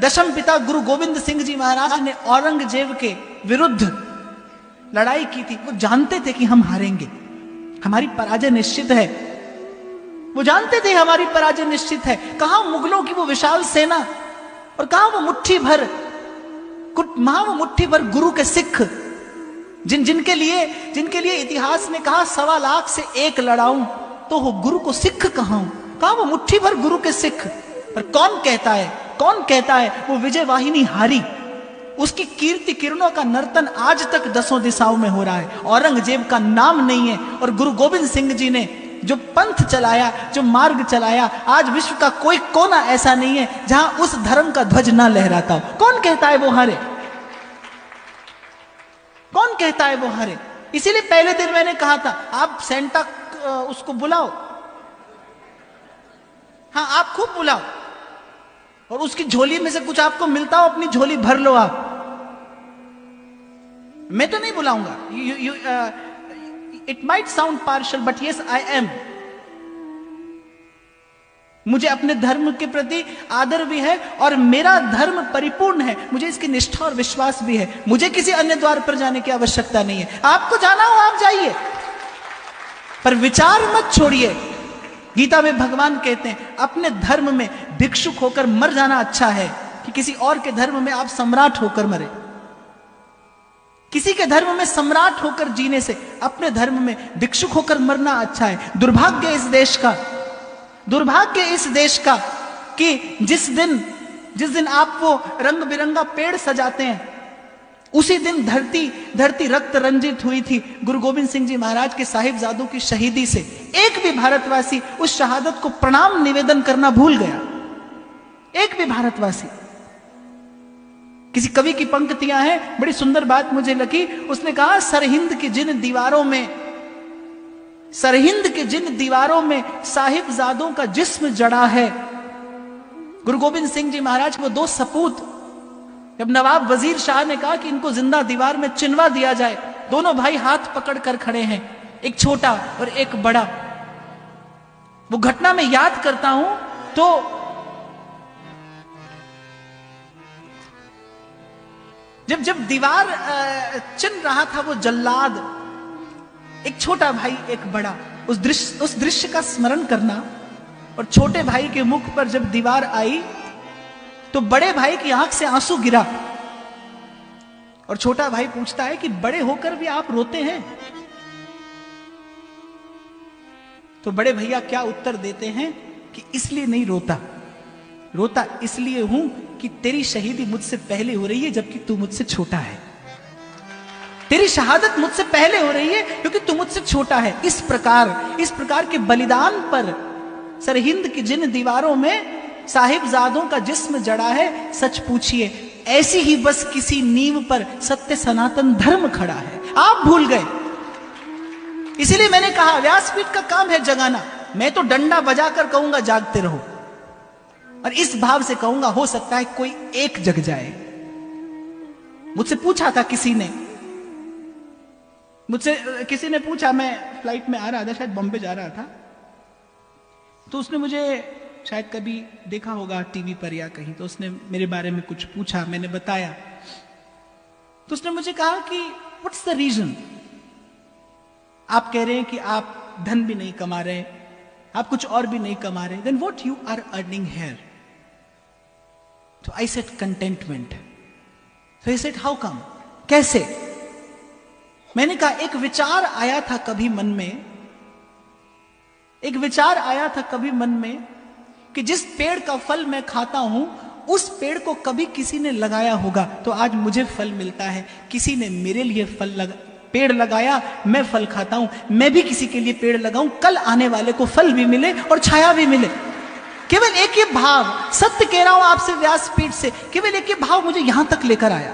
दशम पिता गुरु गोविंद सिंह जी महाराज ने औरंगजेब के विरुद्ध लड़ाई की थी। वो जानते थे कि हम हारेंगे, हमारी पराजय निश्चित है। वो जानते थे हमारी पराजय निश्चित है। कहां मुगलों की वो विशाल सेना और कहां वो मुट्ठी भर गुरु के सिख, जिनके लिए इतिहास ने कहा 1.25 लाख से 1 लड़ाऊं तो हो गुरु को सिख कहां वो मुट्ठी भर गुरु के सिख। पर कौन कहता है वो विजय वाहिनी हारी। उसकी कीर्ति किरणों का नर्तन आज तक 10 दिशाओं में हो रहा है। औरंगजेब का नाम नहीं है और गुरु गोविंद सिंह जी ने जो पंथ चलाया, जो मार्ग चलाया, आज विश्व का कोई कोना ऐसा नहीं है जहां उस धर्म का ध्वज ना लहराता हो। कौन कहता है वो हारे? कौन कहता है वो हारे? इसीलिए पहले दिन मैंने कहा था आप सेंटा उसको बुलाओ, हाँ आप खूब बुलाओ और उसकी झोली में से कुछ आपको मिलता हो अपनी झोली भर लो आप। मैं तो नहीं बुलाऊंगा। It might sound partial but yes I am. मुझे अपने धर्म के प्रति आदर भी है और मेरा धर्म परिपूर्ण है, मुझे इसकी निष्ठा और विश्वास भी है। मुझे किसी अन्य द्वार पर जाने की आवश्यकता नहीं है। आपको जाना हो आप जाइए, पर विचार मत छोड़िए। गीता में भगवान कहते हैं अपने धर्म में भिक्षुक होकर मर जाना अच्छा है कि किसी और के धर्म में आप सम्राट होकर मरे। किसी के धर्म में सम्राट होकर जीने से अपने धर्म में भिक्षुक होकर मरना अच्छा है। दुर्भाग्य इस देश का कि जिस दिन आप वो रंग बिरंगा पेड़ सजाते हैं उसी दिन धरती रक्त रंजित हुई थी गुरु गोविंद सिंह जी महाराज के साहिबजादों की शहीदी से। एक भी भारतवासी उस शहादत को प्रणाम निवेदन करना भूल गया, एक भी भारतवासी। किसी कवि की पंक्तियां हैं, बड़ी सुंदर बात मुझे लगी। उसने कहा सरहिंद के जिन दीवारों में साहिबजादों का जिस्म जड़ा है। गुरु गोविंद सिंह जी महाराज वो 2 सपूत, जब नवाब वजीर शाह ने कहा कि इनको जिंदा दीवार में चिनवा दिया जाए, दोनों भाई हाथ पकड़ कर खड़े हैं, एक छोटा और एक बड़ा। वो घटना में याद करता हूं तो जब दीवार चिन रहा था वो जल्लाद, एक छोटा भाई एक बड़ा, उस दृश्य का स्मरण करना। और छोटे भाई के मुख पर जब दीवार आई तो बड़े भाई की आंख से आंसू गिरा और छोटा भाई पूछता है कि बड़े होकर भी आप रोते हैं? तो बड़े भैया क्या उत्तर देते हैं कि इसलिए नहीं रोता इसलिए हूं कि तेरी शहीदी मुझसे पहले हो रही है जबकि तू मुझसे छोटा है। तेरी शहादत मुझसे पहले हो रही है क्योंकि तू मुझसे छोटा है। इस प्रकार के बलिदान पर सरहिंद की जिन दीवारों में साहिबजादों का जिस्म जड़ा है, सच पूछिए ऐसी ही बस किसी नींव पर सत्य सनातन धर्म खड़ा है। आप भूल गए। इसीलिए मैंने कहा व्यासपीठ का काम है जगाना। मैं तो डंडा बजाकर कहूंगा जागते रहो, और इस भाव से कहूंगा हो सकता है कोई एक जग जाए। मुझसे पूछा था किसी ने पूछा, मैं फ्लाइट में आ रहा था, शायद बॉम्बे जा रहा था, तो उसने मुझे शायद कभी देखा होगा टीवी पर या कहीं, तो उसने मेरे बारे में कुछ पूछा, मैंने बताया। तो उसने मुझे कहा कि व्हाट्स द रीजन? आप कह रहे हैं कि आप धन भी नहीं कमा रहे, आप कुछ और भी नहीं कमा रहे, then what you are earning here? तो आई सेड कंटेंटमेंट। तो आई सेड हाउ कम? कैसे? मैंने कहा एक विचार आया था कभी मन में कि जिस पेड़ का फल मैं खाता हूं उस पेड़ को कभी किसी ने लगाया होगा तो आज मुझे फल मिलता है। किसी ने मेरे लिए पेड़ लगाया, मैं फल खाता हूं, मैं भी किसी के लिए पेड़ लगाऊं, कल आने वाले को फल भी मिले और छाया भी मिले। केवल एक ही भाव, सत्य कह रहा हूं आपसे व्यासपीठ से, केवल एक ही भाव मुझे यहां तक लेकर आया।